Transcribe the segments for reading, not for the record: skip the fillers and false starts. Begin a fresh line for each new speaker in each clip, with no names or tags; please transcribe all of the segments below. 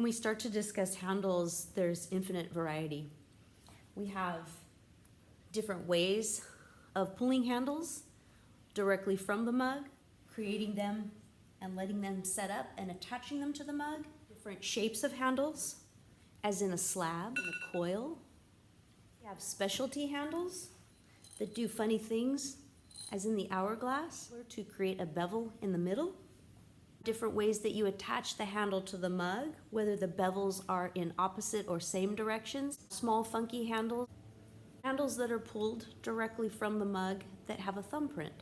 When we start to discuss handles, there's infinite variety. We have different ways of pulling handles directly from the mug, creating them and letting them set up and attaching them to the mug. Different shapes of handles, as in a slab and a coil. We have specialty handles that do funny things, as in the hourglass, to create a bevel in the middle. Different ways that you attach the handle to the mug, whether the bevels are in opposite or same directions. Small funky handles. Handles that are pulled directly from the mug that have a thumbprint.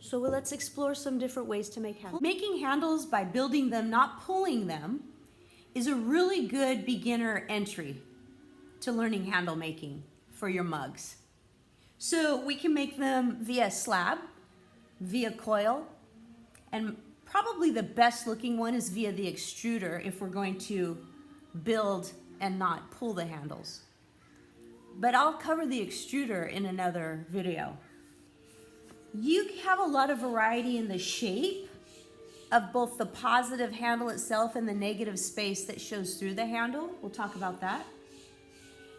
So let's explore some different ways to make handles. Making handles by building them, not pulling them, is a really good beginner entry to learning handle making for your mugs. So we can make them via slab, via coil, and probably the best looking one is via the extruder if we're going to build and not pull the handles. But I'll cover the extruder in another video. You have a lot of variety in the shape of both the positive handle itself and the negative space that shows through the handle. We'll talk about that.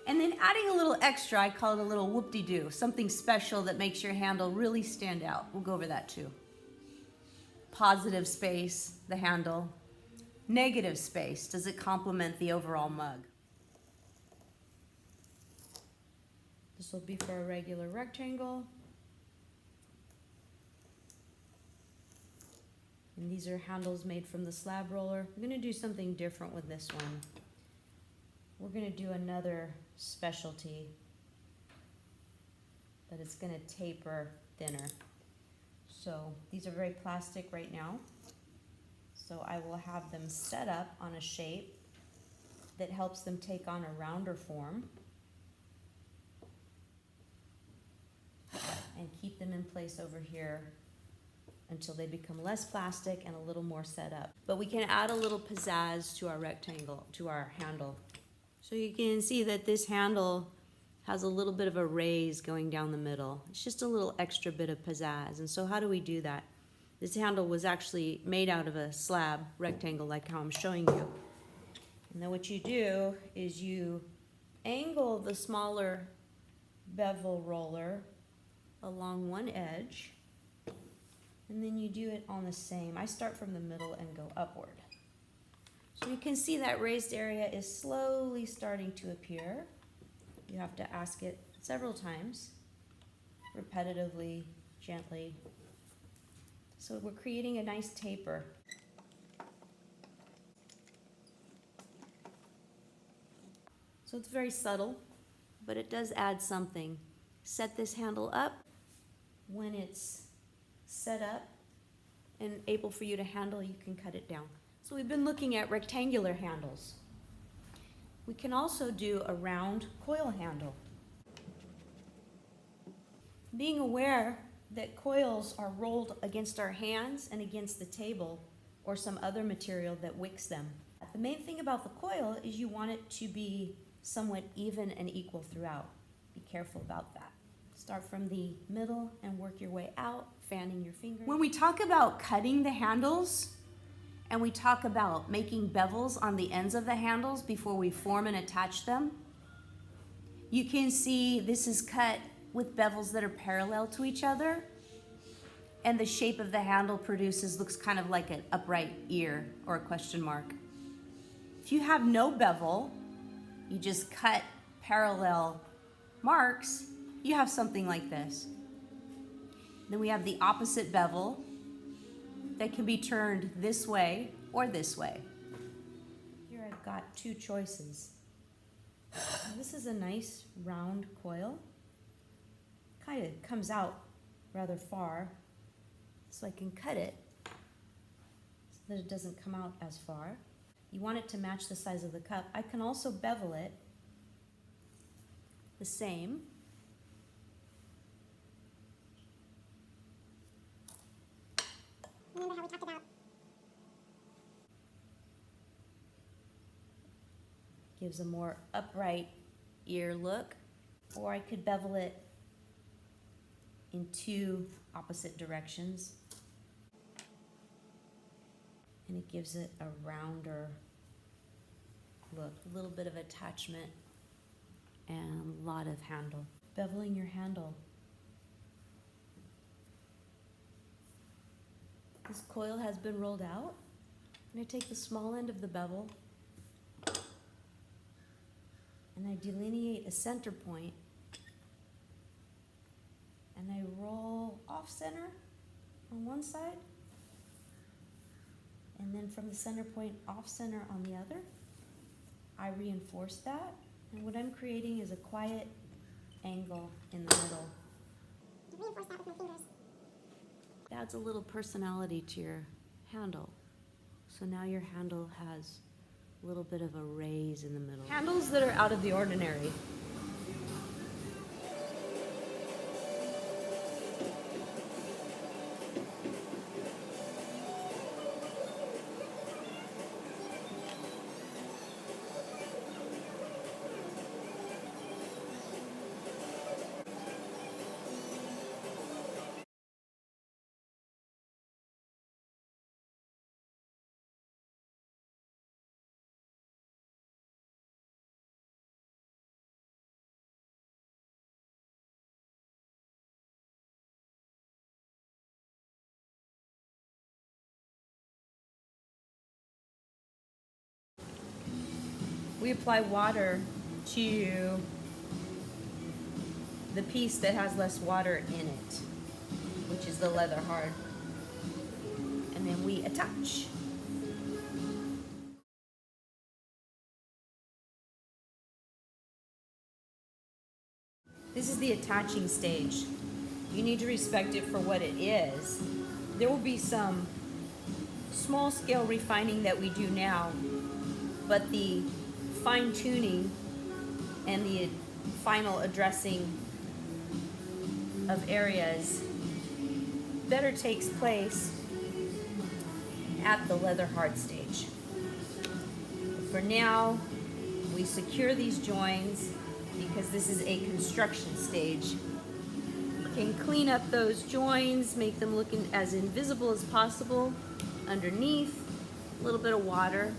And then adding a little extra, I call it a little whoop-de-doo, something special that makes your handle really stand out. We'll go over that too. Positive space, the handle. Negative space, does it complement the overall mug? This will be for a regular rectangle. And these are handles made from the slab roller. I'm gonna do something different with this one. We're gonna do another specialty, but it's gonna taper thinner. So these are very plastic right now. So I will have them set up on a shape that helps them take on a rounder form and keep them in place over here until they become less plastic and a little more set up. But we can add a little pizzazz to our rectangle, to our handle. So you can see that this handle has a little bit of a raise going down the middle. It's just a little extra bit of pizzazz. And so how do we do that? This handle was actually made out of a slab rectangle like how I'm showing you. And then what you do is you angle the smaller bevel roller along one edge, and then you do it on the same. I start from the middle and go upward. So you can see that raised area is slowly starting to appear. You have to ask it several times, repetitively, gently. So we're creating a nice taper. So it's very subtle, but it does add something. Set this handle up. When it's set up and able for you to handle, you can cut it down. So we've been looking at rectangular handles. We can also do a round coil handle. Being aware that coils are rolled against our hands and against the table or some other material that wicks them. The main thing about the coil is you want it to be somewhat even and equal throughout. Be careful about that. Start from the middle and work your way out, fanning your fingers. When we talk about cutting the handles, and we talk about making bevels on the ends of the handles before we form and attach them, you can see this is cut with bevels that are parallel to each other, and the shape of the handle looks kind of like an upright ear or a question mark. If you have no bevel, you just cut parallel marks, you have something like this. Then we have the opposite bevel that can be turned this way or this way. Here I've got two choices. Now this is a nice round coil. Kind of comes out rather far, so I can cut it so that it doesn't come out as far. You want it to match the size of the cup. I can also bevel it the same.
Remember how we talked about
Gives a more upright ear look. Or I could bevel it in two opposite directions. and it gives it a rounder look, a little bit of attachment and a lot of handle. Beveling your handle. This coil has been rolled out. I'm going to take the small end of the bevel and I delineate a center point and I roll off center on one side and then from the center point off center on the other. I reinforce that, and what I'm creating is a quiet angle in the middle.
Reinforce that with my fingers.
Adds a little personality to your handle. So now your handle has a little bit of a raise in the middle. Handles that are out of the ordinary. We apply water to the piece that has less water in it, which is the leather hard. And then we attach. This is the attaching stage. You need to respect it for what it is. There will be some small scale refining that we do now, but the fine tuning and the final addressing of areas better takes place at the leather hard stage. For now, we secure these joins because this is a construction stage. You can clean up those joins, make them look as invisible as possible underneath, a little bit of water.